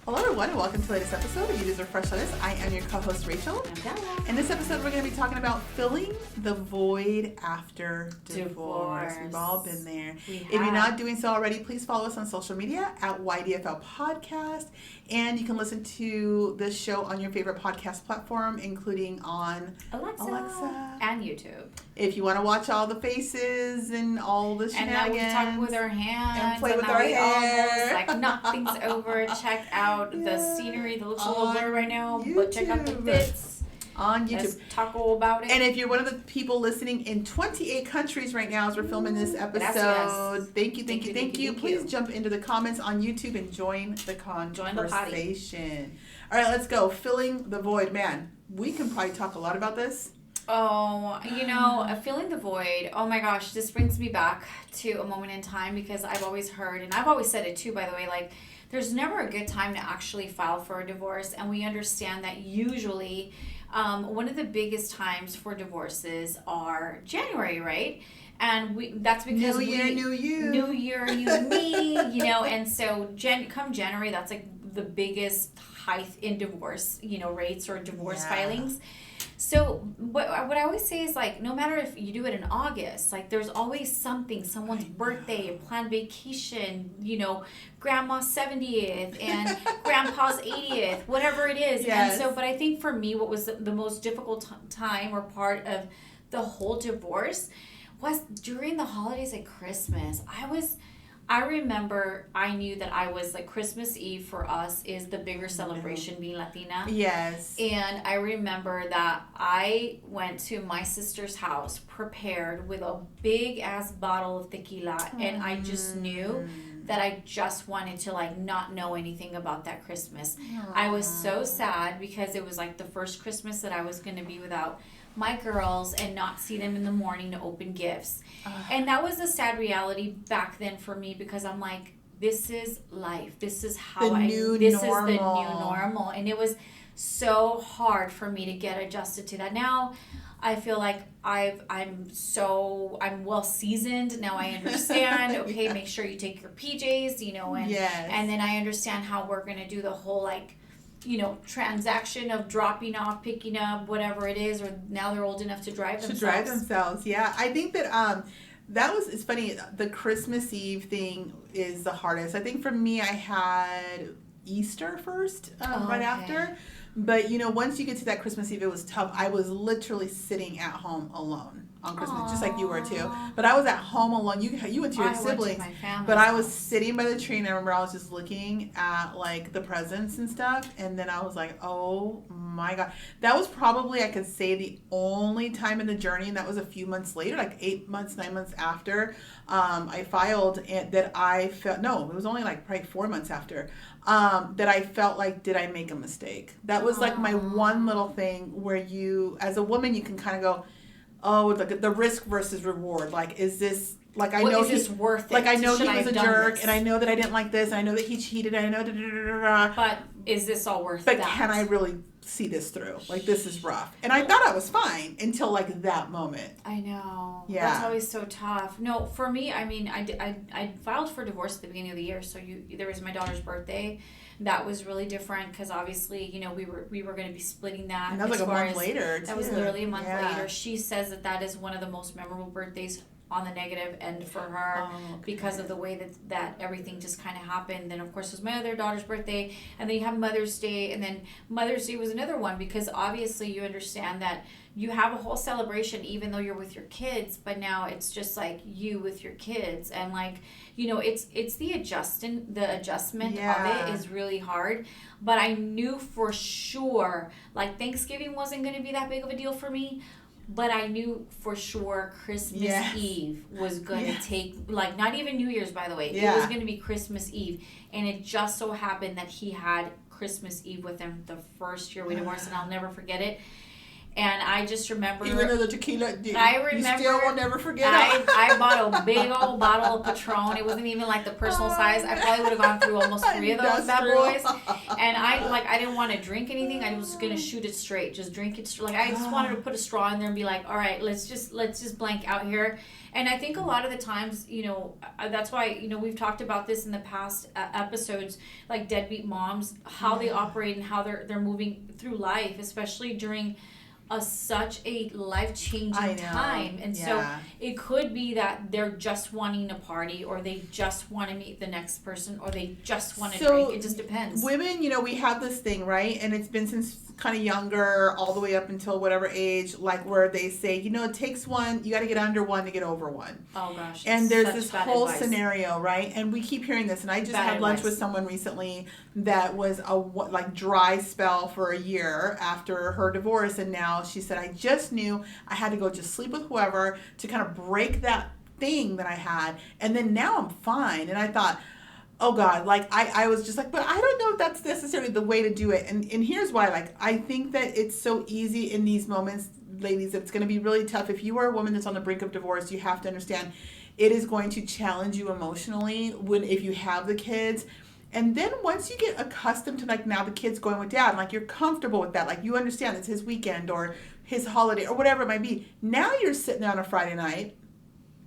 Hello everyone and welcome to the latest episode of You Deserve Fresh Lettuce. I am your co-host Rachel. In this episode we're going to be talking about filling the void after divorce. We've all been there. If you're not doing so already, please follow us on social media at YDFL Podcast. And you can listen to this show on your favorite podcast platform, including on Alexa and YouTube. If you want to watch all the faces and all the shenanigans. And now we talk with our hands. And play with our hair. Like knock things over. Check out the scenery that looks a little blurry right now. YouTube. But check out the bits. On YouTube. Let's talk all about it. And if you're one of the people listening in 28 countries right now as we're filming this episode, thank you. Please jump into the comments on YouTube and join the conversation. All right, let's go. Filling the void. Man, we can probably talk a lot about this. Oh, filling the void. Oh my gosh, this brings me back to a moment in time because I've always heard, and I've always said it too, by the way, like there's never a good time to actually file for a divorce. And we understand that usually one of the biggest times for divorces are January, right? And that's because New Year, New You. New Year, you and me, and so come January, that's like the biggest height in divorce, rates or divorce filings. So what I always say is like, no matter if you do it in August, like there's always something, someone's birthday, a planned vacation, grandma's 70th and grandpa's 80th, whatever it is. Yes. And so, but I think for me, what was the most difficult time or part of the whole divorce was during the holidays at Christmas. I remember I knew that I was like Christmas Eve for us is the bigger celebration being Latina. Yes. And I remember that I went to my sister's house prepared with a big ass bottle of tequila and I just knew that I just wanted to like not know anything about that Christmas. I was so sad because it was like the first Christmas that I was going to be without my girls and not see them in the morning to open gifts. And that was a sad reality back then for me because I'm like, this is life. This is how is the new normal. And it was so hard for me to get adjusted to that. Now I feel like I'm well seasoned. Now I understand, okay, make sure you take your PJs, and then I understand how we're going to do the whole transaction of dropping off, picking up, whatever it is, or now they're old enough to drive themselves. Yeah. I think that it's funny, the Christmas Eve thing is the hardest. I think for me, I had Easter first, right after. But, once you get to that Christmas Eve, it was tough. I was literally sitting at home alone on Christmas, just like you were too. But I was at home alone. You went to your siblings, but I was sitting by the tree, and I remember I was just looking at like the presents and stuff, and then I was like, oh my God. That was probably, I could say, the only time in the journey, and that was a few months later, like 9 months after I filed, and that I felt, it was only like probably 4 months after, that I felt like, did I make a mistake? That was like my one little thing where you, as a woman, you can kind of go, oh, the risk versus reward. Like, is this, like, I know he's worth it? Like, I know he was a jerk, and I know that I didn't like this, and I know that he cheated, and I know But is this all worth it? But can I really see this through? Like, this is rough. And I thought I was fine until, like, that moment. I know. Yeah. That's always so tough. No, for me, I mean, I filed for divorce at the beginning of the year, so there was my daughter's birthday. That was really different because obviously, we were going to be splitting that. And that was like a month later, too. That was literally a month later. She says that is one of the most memorable birthdays on the negative end for her because of the way that everything just kind of happened. Then, of course, it was my other daughter's birthday, and then you have Mother's Day, and then Mother's Day was another one because obviously you understand that you have a whole celebration even though you're with your kids, but now it's just like you with your kids, and like, it's the adjustment of it is really hard. But I knew for sure, like, Thanksgiving wasn't going to be that big of a deal for me. But I knew for sure Christmas Eve was going to take, like, not even New Year's, by the way. It was going to be Christmas Eve. And it just so happened that he had Christmas Eve with him the first year we divorced, and I'll never forget it. And I just remember... Even though the tequila, you still will never forget it. I bought a big old bottle of Patron. It wasn't even like the personal size. I probably would have gone through almost 3 of those bad boys. And I didn't want to drink anything. I was gonna shoot it straight, just drink it. Like I just wanted to put a straw in there and be like, all right, let's just blank out here. And I think a lot of the times, that's why, we've talked about this in the past episodes, like deadbeat moms, how they operate and how they're moving through life, especially during such a life-changing time. And so it could be that they're just wanting to party, or they just want to meet the next person, or they just want to drink. It just depends. Women, we have this thing, right? And it's been since kind of younger all the way up until whatever age, like where they say, it takes one, you got to get under one to get over one. Oh gosh. And there's this whole scenario, right? And we keep hearing this. And I just had lunch with someone recently that was a dry spell for a year after her divorce. And now she said, I just knew I had to go just sleep with whoever to kind of break that thing that I had. And then now I'm fine. And I thought, oh God, I was just like, but I don't know if that's necessarily the way to do it. And here's why, I think that it's so easy in these moments, ladies, it's going to be really tough. If you are a woman that's on the brink of divorce, you have to understand it is going to challenge you emotionally if you have the kids. And then once you get accustomed to now the kid's going with dad, you're comfortable with that, you understand it's his weekend or his holiday or whatever it might be. Now you're sitting there on a Friday night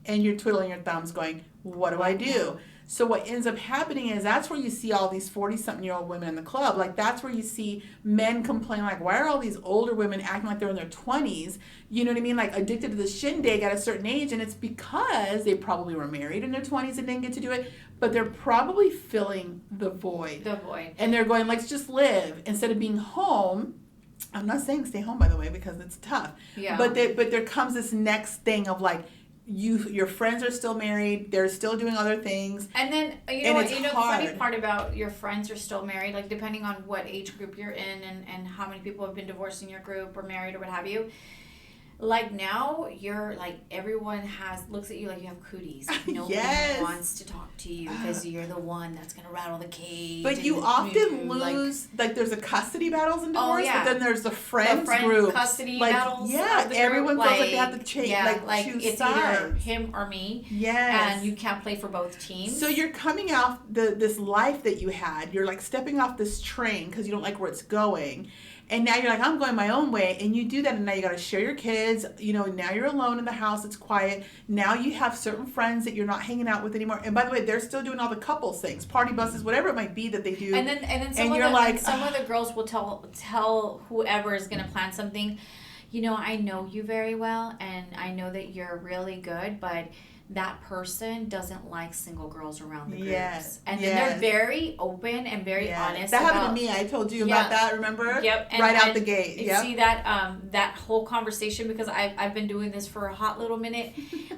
and you're twiddling your thumbs going, what do I do? So what ends up happening is that's where you see all these 40-something-year-old women in the club. That's where you see men complain, why are all these older women acting like they're in their 20s? You know what I mean? Addicted to the shindig at a certain age. And it's because they probably were married in their 20s and didn't get to do it. But they're probably filling the void. And they're going, let's just live instead of being home. I'm not saying stay home, by the way, because it's tough. Yeah. But there comes this next thing of your friends are still married, they're still doing other things, and then the funny part about your friends are still married, depending on what age group you're in and how many people have been divorced in your group or married or what have you, now you're everyone looks at you like you have cooties. Nobody wants to talk to you because you're the one that's gonna rattle the cage. But you often lose there's a custody battles in divorce, but then there's the friends group custody battles. Yeah, everyone feels like they have to choose it's sides. either him or me. Yes, and you can't play for both teams. So you're coming off this life that you had. You're stepping off this train because you don't like where it's going. And now you're I'm going my own way, and you do that, and now you got to share your kids. Now you're alone in the house. It's quiet. Now you have certain friends that you're not hanging out with anymore. And by the way, they're still doing all the couples things, party buses, whatever it might be that they do. And then some of the girls will tell whoever is going to plan something, I know you very well, and I know that you're really good, but that person doesn't like single girls around the groups. Yes. And then they're very open and very honest. That happened to me. I told you about that, remember? Yep. Out the gate. You see that whole conversation, because I've been doing this for a hot little minute.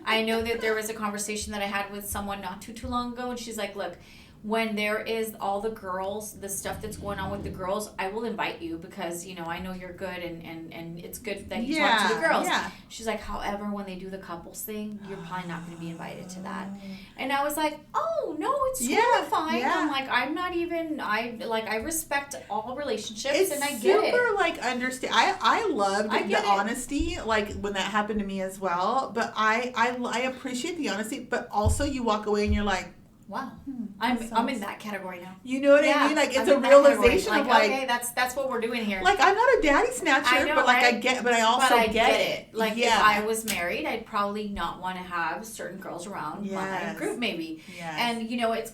I know that there was a conversation that I had with someone not too long ago, and she's like, look, when there is all the girls, the stuff that's going on with the girls, I will invite you because, I know you're good and it's good that you talk to the girls. Yeah. She's like, however, when they do the couples thing, you're probably not going to be invited to that. And I was like, oh, no, it's totally fine. Yeah. I'm like, I'm not even, I respect all relationships and I get it. It's super, understand. I loved the honesty, when that happened to me as well. But I appreciate the honesty, but also you walk away and you're like, wow, I'm in that category now. You know what I mean? It's a realization of okay, that's what we're doing here. I'm not a daddy snatcher, I know, but I get it. If I was married, I'd probably not want to have certain girls around my group, maybe. Yes. And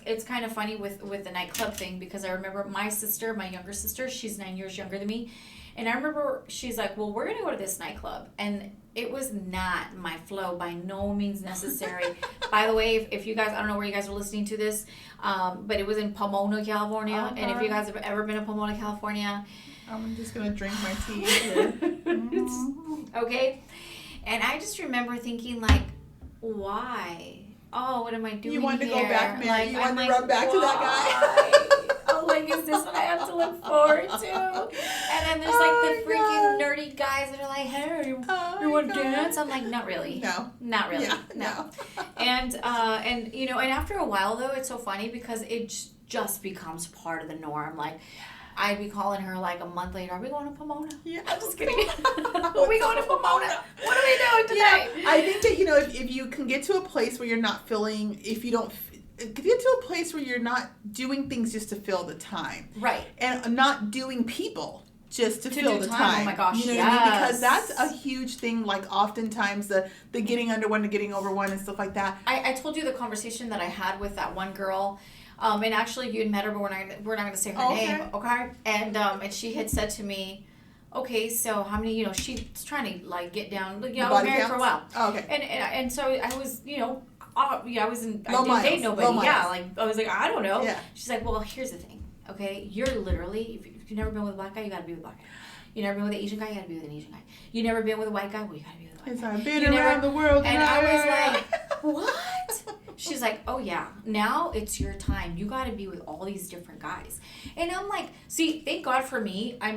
it's kind of funny with the nightclub thing, because I remember my younger sister, she's 9 years younger than me. And I remember she's like, well, we're going to go to this nightclub. And it was not my flow, by no means necessary. By the way, if you guys, I don't know where you guys are listening to this, but it was in Pomona, California. Uh-huh. And if you guys have ever been to Pomona, California. I'm just going to drink my tea here. Okay. And I just remember thinking, why? Oh, what am I doing here? You wanted to go back, man. You wanted to run back to that guy. Is this what I have to look forward to? And then there's the freaking nerdy guys that are like, hey, you want to dance? I'm like, not really. No. Not really. Yeah, no. And after a while though, it's so funny because it just becomes part of the norm. I'd be calling her a month later, are we going to Pomona? Yeah. I'm just kidding. Are we going to Pomona? What are we doing today? Yeah. I think that, if you can get to a place where you're not feeling, if you don't, get to a place where you're not doing things just to fill the time. Right. And not doing people just to fill the time. Oh my gosh, you know what I mean? Because that's a huge thing. Like oftentimes the getting under one to getting over one and stuff like that. I told you the conversation that I had with that one girl. And actually you had met her, but we're not going to say her name. Okay. And she had said to me, okay, so how many, she's trying to like get down, I was married for a while. Oh, okay. And so I was, I didn't date nobody. I was like, I don't know. Yeah. She's like, well, here's the thing. Okay. You're literally, if you've never been with a black guy, you got to be with a black guy. You never been with an Asian guy, you got to be with an Asian guy. You never been with a white guy, well, you got to be with a white guy. I've been around the world. And I was like, what? She's like, oh yeah, now it's your time. You got to be with all these different guys. And I'm like, see, thank God for me. I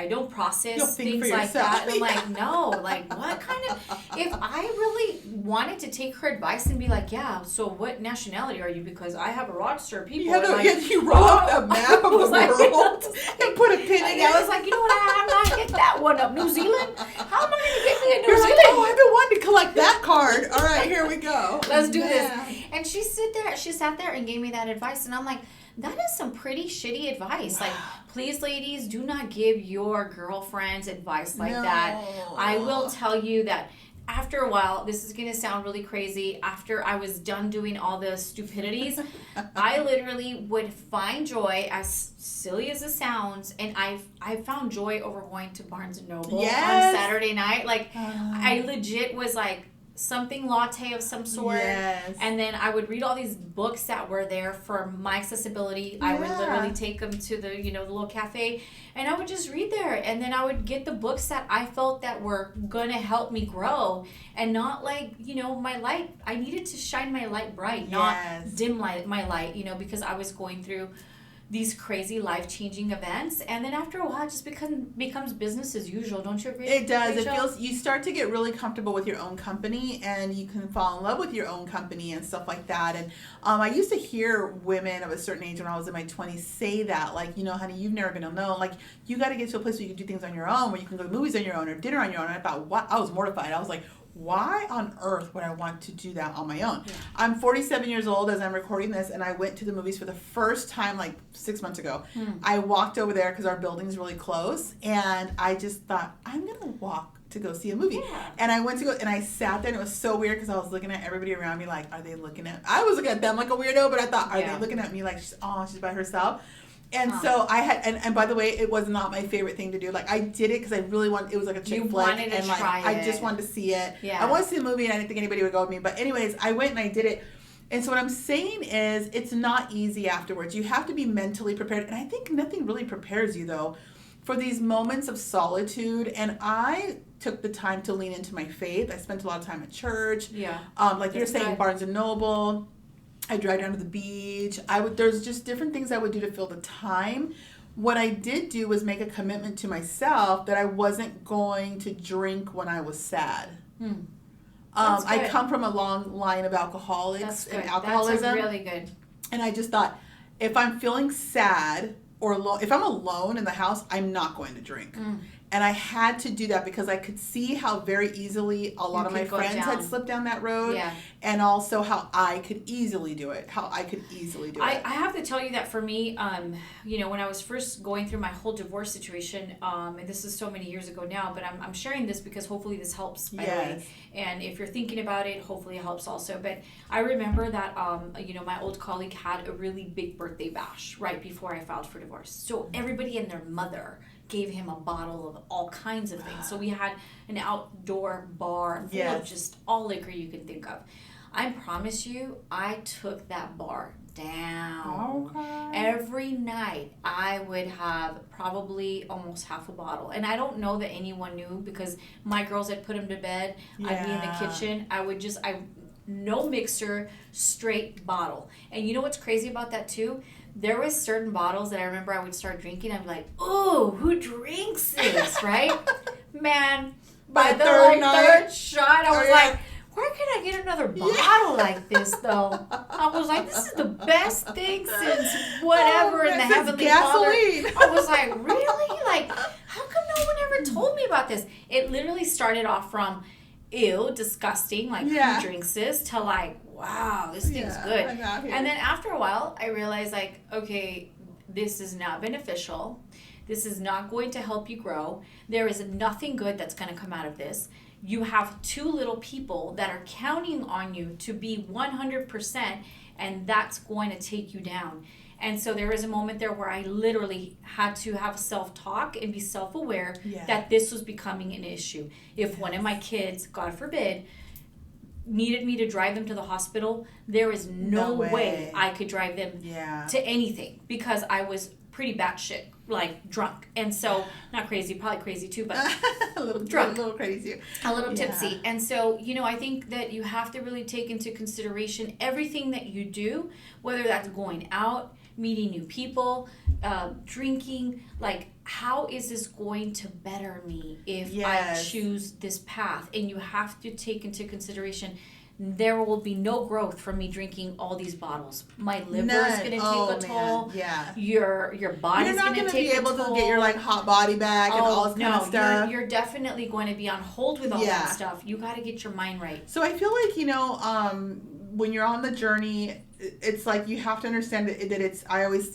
don't process things like that. And I'm like, no, like what kind of, if I really wanted to take her advice and be like, yeah, so what nationality are you? Because I have a roster of people. You wrote a map of the world and put a pin in it. I was like, you know what, I'm not getting that one up. New Zealand? How am I going to get me a New Zealand? Like, I've been wanting to collect that card. All right, here we go. Let's do this. And she sat there and gave me that advice, and I'm like, that is some pretty shitty advice. Like, please, ladies, do not give your girlfriends advice like that. I will tell you that after a while, this is going to sound really crazy, after I was done doing all the stupidities, I literally would find joy, as silly as it sounds, and I found joy over going to Barnes & Noble on Saturday night. Like, I legit was like, something latte of some sort. Yes. And then I would read all these books that were there for my accessibility. I would literally take them to the, the little cafe, and I would just read there. And then I would get the books that I felt that were going to help me grow, and not like, my light. I needed to shine my light bright, not dim my light, because I was going through these crazy life-changing events, and then after a while it just becomes business as usual. Don't you agree? It does. Rachel? It feels, you start to get really comfortable with your own company, and you can fall in love with your own company and stuff like that. And I used to hear women of a certain age when I was in my 20s say that, like, honey, you've never been alone. Like, you got to get to a place where you can do things on your own, where you can go to movies on your own or dinner on your own. And I thought, what? I was mortified. I was like, why on earth would I want to do that on my own? Yeah. I'm 47 years old as I'm recording this, and I went to the movies for the first time like 6 months ago. I walked over there because our building's really close, and I just thought, I'm going to walk to go see a movie. Yeah. And I went to go, and I sat there, and it was so weird because I was looking at everybody around me like, are they looking at, I was looking at them like a weirdo, but I thought, are they looking at me like, she's by herself? And so I had, and by the way, it was not my favorite thing to do. Like, I did it because I really wanted, it was like a chick flick. And like, I just wanted to see it. Yeah. I wanted to see the movie, and I didn't think anybody would go with me. But anyways, I went and I did it. And so what I'm saying is, it's not easy afterwards. You have to be mentally prepared. And I think nothing really prepares you, though, for these moments of solitude. And I took the time to lean into my faith. I spent a lot of time at church. Yeah. Like you're saying, Barnes & Noble. I drive down to the beach. There's just different things I would do to fill the time. What I did do was make a commitment to myself that I wasn't going to drink when I was sad. I come from a long line of alcoholics and alcoholism. That's really good. And I just thought, if I'm feeling sad or if I'm alone in the house, I'm not going to drink. And I had to do that because I could see how very easily a lot of my friends had slipped down that road. Yeah. And also how I could easily do it. I have to tell you that for me, when I was first going through my whole divorce situation, and this is so many years ago now, but I'm sharing this because hopefully this helps, by the way. And if you're thinking about it, hopefully it helps also. But I remember that, my old colleague had a really big birthday bash right before I filed for divorce. So everybody and their mother gave him a bottle of all kinds of things. So we had an outdoor bar full of just all liquor you can think of. I promise you, I took that bar down. Okay. Every night I would have probably almost half a bottle. And I don't know that anyone knew because my girls had put him to bed. I'd be in the kitchen. No mixer, straight bottle. And you know what's crazy about that too? There was certain bottles that I remember I would start drinking. I'd be like, "Oh, who drinks this?" Right? Man, by the third shot, I was like, "Where can I get another bottle like this?" Though I was like, "This is the best thing since whatever in the Heavenly gasoline. Father." I was like, "Really? Like, how come no one ever told me about this?" It literally started off from, ew, disgusting, like, who drinks this, to like, wow, this thing's good. And then after a while, I realized like, okay, this is not beneficial. This is not going to help you grow. There is nothing good that's going to come out of this. You have too little people that are counting on you to be 100%, and that's going to take you down. And so there was a moment there where I literally had to have self-talk and be self-aware that this was becoming an issue. If one of my kids, God forbid, needed me to drive them to the hospital, there is no way I could drive them to anything because I was pretty batshit, like drunk. And so, not crazy, probably crazy too, but a little drunk. A little crazy. A little tipsy. And so, I think that you have to really take into consideration everything that you do, whether that's going out, meeting new people, drinking, like how is this going to better me if I choose this path? And you have to take into consideration there will be no growth from me drinking all these bottles. My liver is going to take a toll. Yeah. Your body's going to take a toll. You're not going to be able to get your like hot body back and all this kind of stuff. You're definitely going to be on hold with all that stuff. You got to get your mind right. So I feel like, when you're on the journey, it's like you have to understand that it's,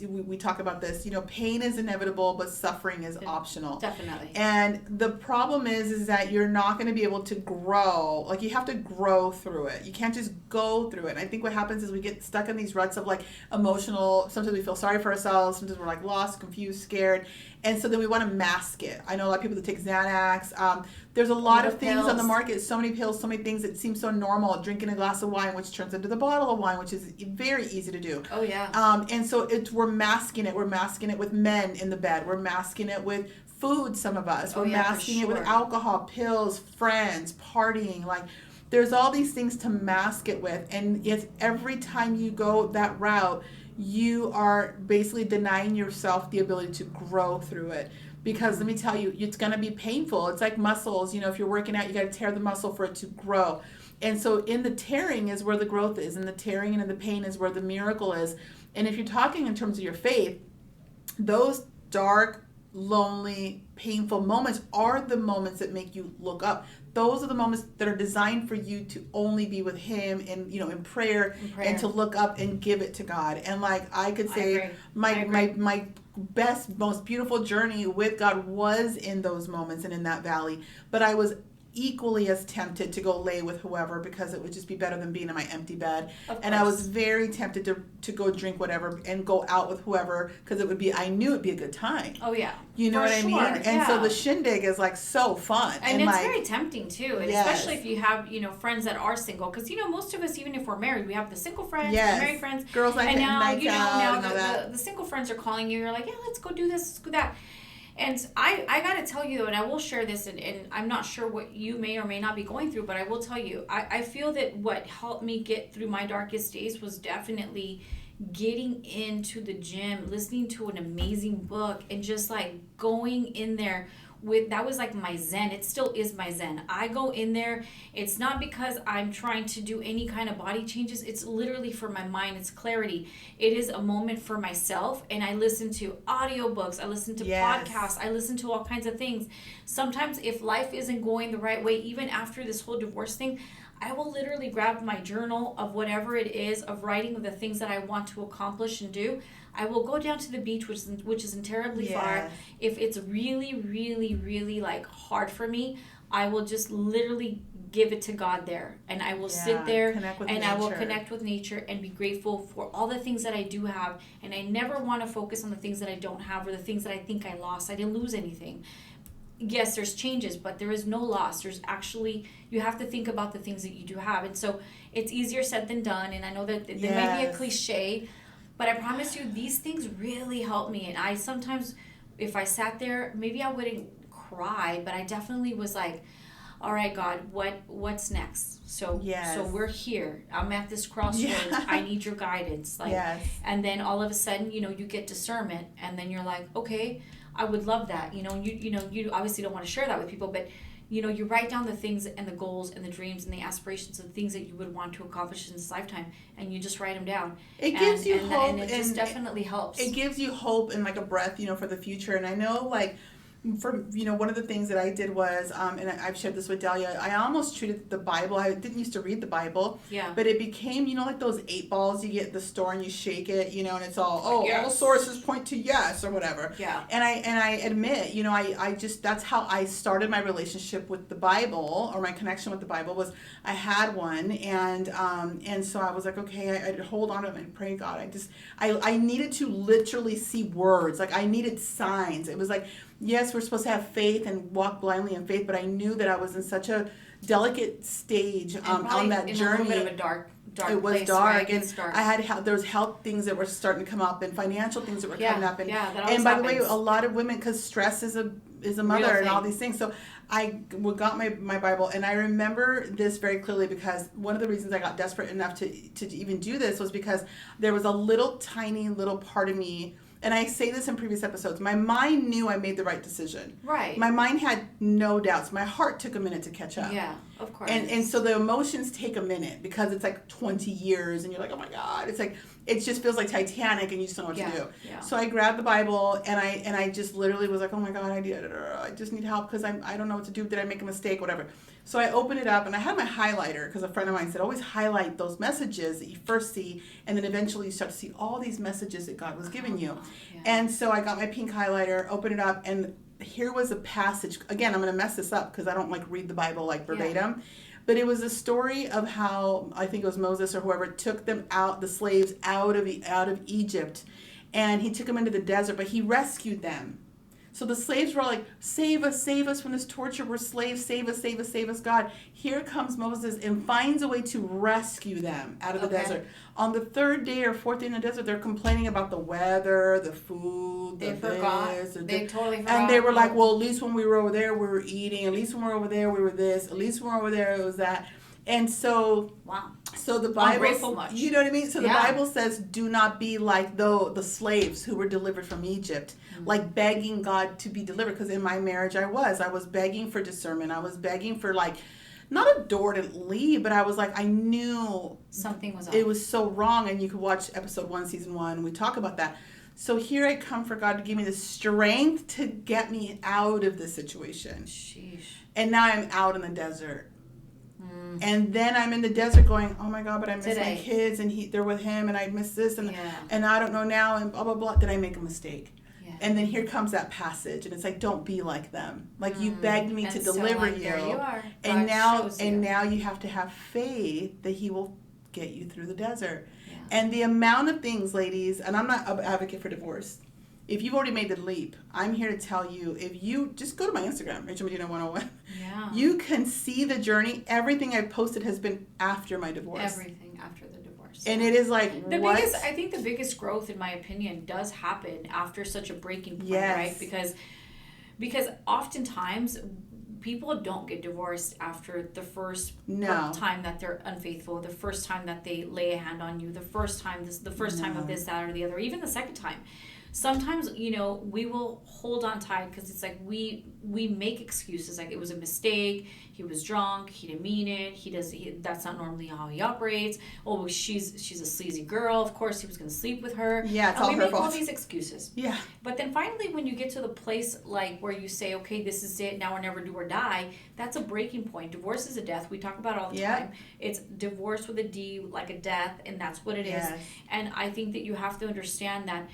we talk about this, pain is inevitable, but suffering is optional. Definitely. And the problem is that you're not going to be able to grow. Like you have to grow through it. You can't just go through it. And I think what happens is we get stuck in these ruts of like emotional, sometimes we feel sorry for ourselves, sometimes we're like lost, confused, scared. And so then we want to mask it. I know a lot of people that take Xanax. There's a lot of things on the market, so many pills, so many things that seem so normal. Drinking a glass of wine, which turns into the bottle of wine, which is very easy to do. Oh, yeah. And so we're masking it. We're masking it with men in the bed. We're masking it with food, some of us. We're masking it with alcohol, pills, friends, partying. Like, there's all these things to mask it with. And it's every time you go that route, you are basically denying yourself the ability to grow through it. Because let me tell you, it's going to be painful. It's like muscles. If you're working out, you got to tear the muscle for it to grow. And so in the tearing is where the growth is. And the tearing and in the pain is where the miracle is. And if you're talking in terms of your faith, those dark, lonely, painful moments are the moments that make you look up. Those are the moments that are designed for you to only be with Him and, in prayer and to look up and give it to God. And like I could say, my best, most beautiful journey with God was in those moments and in that valley. But I was equally as tempted to go lay with whoever because it would just be better than being in my empty bed. And I was very tempted to go drink whatever and go out with whoever because I knew it'd be a good time. Oh yeah. You know what I mean? And so the shindig is like so fun. And it's very tempting too. And especially if you have, friends that are single. Because, most of us, even if we're married, we have the single friends, the married friends. Girls like nights out and all that. The single friends are calling you. You're like, yeah, let's go do this, let's do that. And I got to tell you, though, and I will share this, and I'm not sure what you may or may not be going through, but I will tell you, I feel that what helped me get through my darkest days was definitely getting into the gym, listening to an amazing book, and just like going in there that was like my zen. It still is my zen. I go in there. It's not because I'm trying to do any kind of body changes. It's literally for my mind. It's clarity. It is a moment for myself. And I listen to audiobooks. I listen to podcasts. I listen to all kinds of things. Sometimes if life isn't going the right way, even after this whole divorce thing, I will literally grab my journal of whatever it is, of writing the things that I want to accomplish and do. I will go down to the beach, which isn't terribly far. If it's really, really, really like hard for me, I will just literally give it to God there. And I will sit there and I will connect with nature and be grateful for all the things that I do have. And I never want to focus on the things that I don't have or the things that I think I lost. I didn't lose anything. Yes, there's changes, but there is no loss. There's actually, you have to think about the things that you do have. And so it's easier said than done. And I know that there might be a cliche, but I promise you, these things really help me. And I sometimes, if I sat there, maybe I wouldn't cry, but I definitely was like, all right, God, what's next? So we're here. I'm at this crossroads. I need your guidance. And then all of a sudden, you get discernment, and then you're like, okay, I would love that. You obviously don't want to share that with people, but you write down the things and the goals and the dreams and the aspirations and the things that you would want to accomplish in this lifetime, and you just write them down. It gives you hope, and it just definitely helps. It gives you hope and like a breath, for the future. And I know, like, for one of the things that I did was, and I've shared this with Dahlia, I almost treated the Bible. I didn't used to read the Bible, but it became like those 8 balls you get at the store and you shake it, and it's all all sources point to yes or whatever. And I admit, I just, that's how I started my relationship with the Bible, or my connection with the Bible, was I had one, and so I was like, okay, I'd hold on to it and pray, God. I needed to literally see words, like I needed signs. It was like, yes, we're supposed to have faith and walk blindly in faith, but I knew that I was in such a delicate stage on that journey. A little bit of a dark it was place, dark, right? and I had there was health things that were starting to come up, and financial things that were coming up, and that by happens. the way, a lot of women, because stress is a mother and all these things. So I got my Bible, and I remember this very clearly, because one of the reasons I got desperate enough to even do this was because there was a tiny little part of me. And I say this in previous episodes. My mind knew I made the right decision. Right. My mind had no doubts. My heart took a minute to catch up. Yeah, of course. And so the emotions take a minute, because it's like 20 years and you're like, oh my God. It's like, it just feels like Titanic and you just don't know what to do. Yeah. So I grabbed the Bible and I just literally was like, oh my God, I just need help because I don't know what to do. Did I make a mistake? Whatever. So I opened it up and I had my highlighter, because a friend of mine said, always highlight those messages that you first see, and then eventually you start to see all these messages that God was giving you. And so I got my pink highlighter, opened it up, and here was a passage. Again, I'm going to mess this up because I don't read the Bible verbatim. But it was a story of how, I think it was Moses or whoever, took them out, the slaves out of Egypt, and he took them into the desert, but he rescued them. So the slaves were like, save us from this torture. We're slaves. Save us, God. Here comes Moses and finds a way to rescue them out of the desert. On the 3rd day or 4th day in the desert, they're complaining about the weather, the food, they totally forgot. And they were like, well, at least when we were over there, we were eating. At least when we were over there, we were this. At least when we were over there, it was that. And so, so the Bible, you know what I mean? So the Bible says, do not be like the slaves who were delivered from Egypt, like begging God to be delivered. Because in my marriage, I was begging for discernment. I was begging for not a door to leave, but I was like, I knew something was off. It was so wrong. And you could watch episode 1, season 1. We talk about that. So here I come for God to give me the strength to get me out of this situation. Sheesh. And now I'm out in the desert. And then I'm in the desert going, oh my God, but I miss my kids, and they're with him, and I miss this, and I don't know now, and blah, blah, blah. Did I make a mistake? And then here comes that passage, and it's like, don't be like them. Like, you begged me to deliver you. There you are. And now you have to have faith that he will get you through the desert. And the amount of things, ladies, and I'm not an advocate for divorce. If you've already made the leap, I'm here to tell you, if you just go to my Instagram, Rachel Medina 101, you can see the journey. Everything I've posted has been after my divorce. Everything after the divorce. And it is like, I think the biggest growth, in my opinion, does happen after such a breaking point, right? Because oftentimes people don't get divorced after the first time that they're unfaithful, the first time that they lay a hand on you, the first time of this, that, or the other, even the second time. Sometimes, we will hold on tight because it's like we make excuses, like it was a mistake, he was drunk, he didn't mean it, that's not normally how he operates. Oh, she's a sleazy girl, of course he was going to sleep with her. Yeah, it's all her fault. We make all these excuses. Yeah. But then finally, when you get to the place where you say, okay, this is it, now or never, do or die, that's a breaking point. Divorce is a death. We talk about it all the time. It's divorce with a D, like a death, and that's what it is. And I think that you have to understand that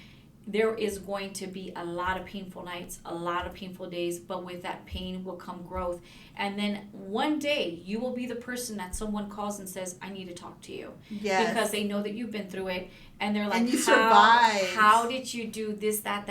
there is going to be a lot of painful nights, a lot of painful days, but with that pain will come growth. And then one day you will be the person that someone calls and says, I need to talk to you. Yes. Because they know that you've been through it. And they're like, and you survived. How did you do this, that?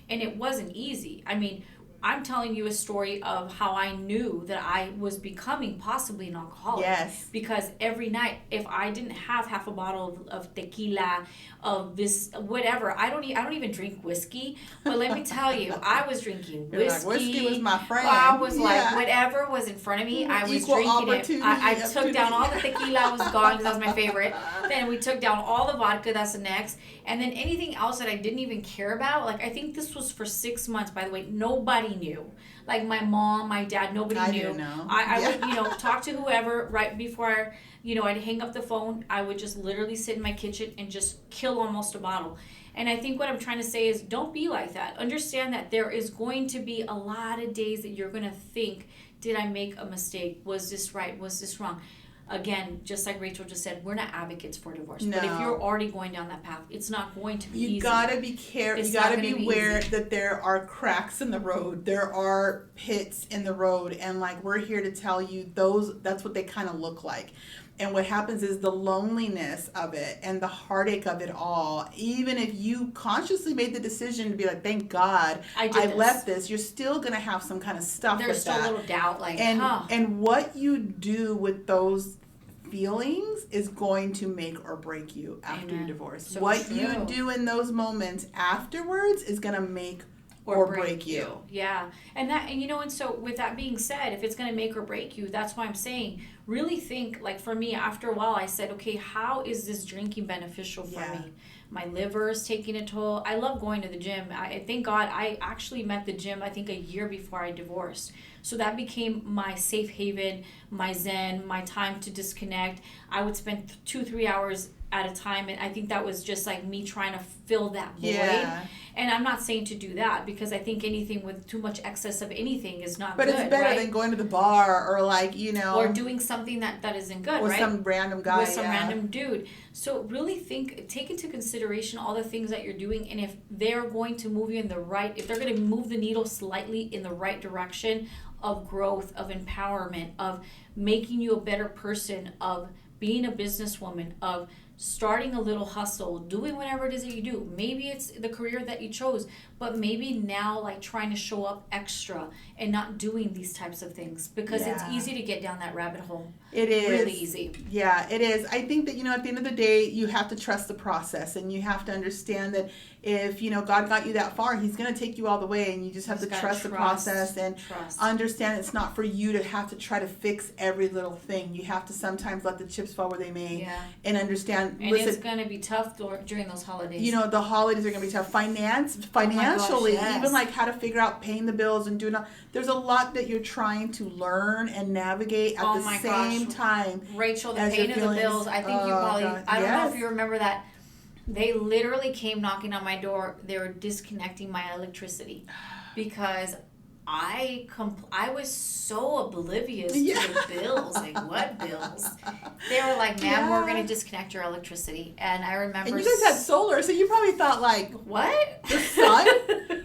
And it wasn't easy. I mean, I'm telling you a story of how I knew that I was becoming possibly an alcoholic. Yes. Because every night, if I didn't have half a bottle of tequila, of this, whatever, I don't even drink whiskey. But let me tell you, I was drinking whiskey. Like, whiskey was my friend. I was like, whatever was in front of me, I was drinking it. I took down all the tequila, was gone because that was my favorite. Then we took down all the vodka, that's the next. And then anything else that I didn't even care about, like I think this was for 6 months, by the way, nobody knew. Like my mom, my dad, nobody knew. Didn't know. I would, talk to whoever right before, I'd hang up the phone. I would just literally sit in my kitchen and just kill almost a bottle. And I think what I'm trying to say is don't be like that. Understand that there is going to be a lot of days that you're going to think, did I make a mistake? Was this right? Was this wrong? Again, just like Rachel just said, we're not advocates for divorce. No. But if you're already going down that path, it's not going to be easy. You gotta be careful. You gotta be aware that there are cracks in the road. There are pits in the road, and like we're here to tell you that's what they kind of look like. And what happens is the loneliness of it and the heartache of it all, even if you consciously made the decision to be like, thank God I left this, you're still going to have some kind of stuff There's with still that. a little doubt. And what you do with those feelings is going to make or break you after your divorce. So what true. you do in those moments afterwards is going to make or break you. Yeah. And so with that being said, if it's going to make or break you, that's why I'm saying really think, like for me, after a while I said, okay, how is this drinking beneficial for me? My liver is taking a toll. I love going to the gym. Thank God I actually met the gym, I think a year before I divorced. So that became my safe haven, my zen, my time to disconnect. I would spend 2-3 hours at a time, and I think that was just like me trying to fill that void. Yeah. And I'm not saying to do that, because I think anything with too much excess of anything is not good. But it's better than going to the bar or or doing something that isn't good, with right? some random guy. With some random dude. So really take into consideration all the things that you're doing, and if they're going to move you if they're going to move the needle slightly in the right direction of growth, of empowerment, of making you a better person, of being a businesswoman, of starting a little hustle, doing whatever it is that you do. Maybe it's the career that you chose, but maybe now like trying to show up extra and not doing these types of things, because it's easy to get down that rabbit hole. It is. Really easy. Yeah, it is. I think that, at the end of the day, you have to trust the process, and you have to understand that if, God got you that far, he's going to take you all the way, and you just have to trust the process and understand it's not for you to have to try to fix every little thing. You have to sometimes let the chips fall where they may and understand. And it's going to be tough during those holidays. The holidays are going to be tough. Financially, even like how to figure out paying the bills and doing there's a lot that you're trying to learn and navigate at the same time. Rachel, the pain of the bills, I think you probably, I don't know if you remember that. They literally came knocking on my door. They were disconnecting my electricity because I was so oblivious to the bills. Like, what bills? They were like, ma'am, we're going to disconnect your electricity. And I remember... And you guys had solar, so you probably thought, like... What? The sun?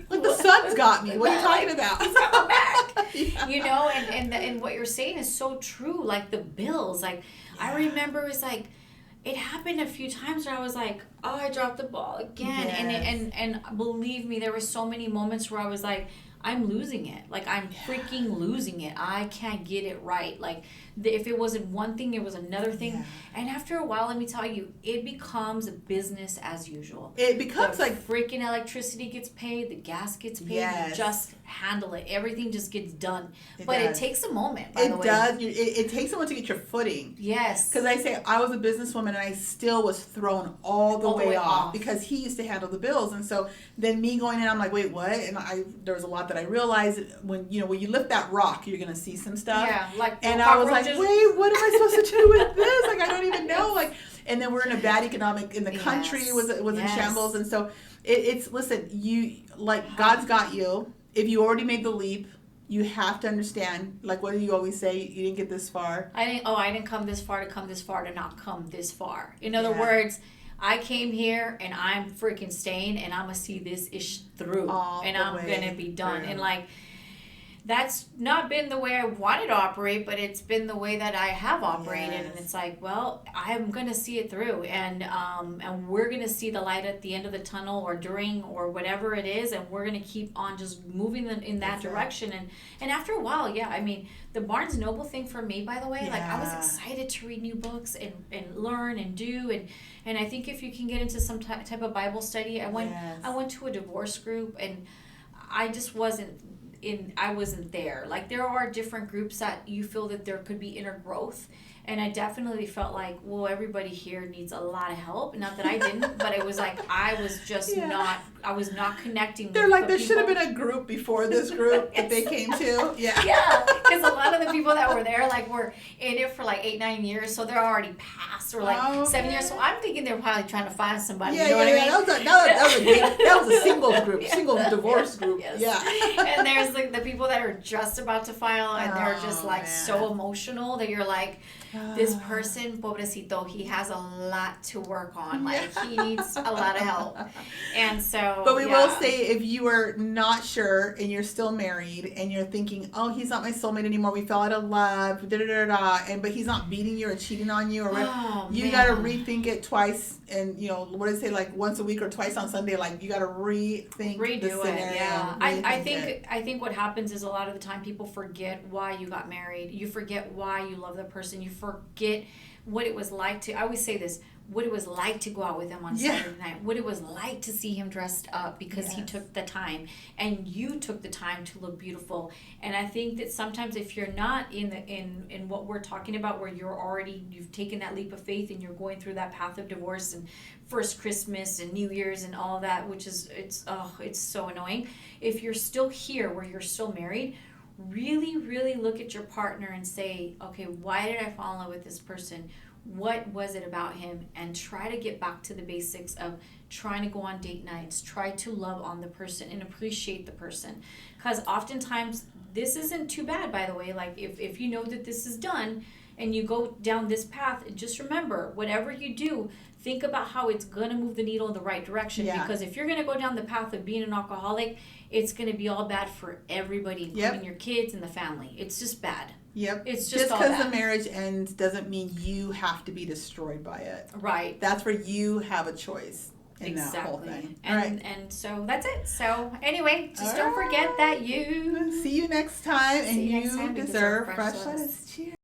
Like, the sun's got me. What are you talking about? He's got my back. And what you're saying is so true. Like, the bills. Like, I remember it was like... It happened a few times where I was like, oh, I dropped the ball again. Yes. And believe me, there were so many moments where I was like, I'm losing it. Like, I'm freaking losing it. I can't get it right. Like, if it wasn't one thing, it was another thing. Yeah. And after a while, let me tell you, it becomes business as usual. It becomes freaking electricity gets paid, the gas gets paid. Yes. You just handle it. Everything just gets done. It takes a moment, by the way. It does. It takes a moment to get your footing. Yes. Because I say I was a businesswoman and I still was thrown all the way off because he used to handle the bills. And so then me going in, I'm like, wait, what? And there was a lot that I realized when you lift that rock, you're going to see some stuff. Yeah. And I was like, wait, what am I supposed to do with this? Like, I don't even know. Like, and then we're in a bad economic, in the country was in shambles. And so it's listen, God's got you. If you already made the leap, you have to understand, like, what do you always say? You didn't get this far. I didn't come this far to not come this far. In other words, I came here and I'm freaking staying and I'm going to see this ish through. And I'm going to be done. Through. And like, that's not been the way I wanted to operate, but it's been the way that I have operated. Yes. And it's like, well, I'm going to see it through. And we're going to see the light at the end of the tunnel or during or whatever it is. And we're going to keep on just moving in that direction. And after a while, I mean, the Barnes Noble thing for me, by the way, like I was excited to read new books and learn and do. And I think if you can get into some type of Bible study, I went to a divorce group and I just wasn't there. Like, there are different groups that you feel that there could be inner growth, and I definitely felt like, well, everybody here needs a lot of help. Not that I didn't, but it was like I was just not I was not connecting. They're with like, the there should have people. been a group before this group that they came to. Yeah. Yeah, because a lot of the people that were there, like, were in it for like 8-9 years, so they're already past, or like 7 years. So I'm thinking they're probably trying to find somebody. Yeah, you know what I mean? That was a singles group, Yeah. single divorce group. Yes. Yeah. And there's like the people that are just about to file, and they're just like man. so emotional that you're like, this person, pobrecito, he has a lot to work on. Like, he needs a lot of help. And so, But we will say, if you are not sure and you're still married and you're thinking, oh, he's not my soulmate anymore, we fell out of love, but he's not beating you or cheating on you, or you got to rethink it twice. And, you know, what does it say, like once a week or twice on Sunday? Like, you got to redo the scenario. Yeah. I think what happens is a lot of the time people forget why you got married. You forget why you love the person. You forget what it was like to, I always say this, what it was like to go out with him on Saturday night, what it was like to see him dressed up because he took the time, and you took the time to look beautiful. And I think that sometimes if you're not in what we're talking about, where you've taken that leap of faith and you're going through that path of divorce and first Christmas and New Year's and all that, which is it's so annoying. If you're still here where you're still married, really, really look at your partner and say, okay, why did I fall in love with this person? What was it about him? And try to get back to the basics of trying to go on date nights, try to love on the person and appreciate the person. Because oftentimes, this isn't too bad, by the way. Like, if you know that this is done and you go down this path, just remember, whatever you do, think about how it's going to move the needle in the right direction. Yeah. Because if you're going to go down the path of being an alcoholic, it's going to be all bad for everybody, including your kids and the family. It's just bad. Yep. It's just because the marriage ends doesn't mean you have to be destroyed by it. Right. That's where you have a choice in that whole thing. And so that's it. So anyway, just don't forget that you see you next time, and you next time. deserve fresh lettuce. Cheers.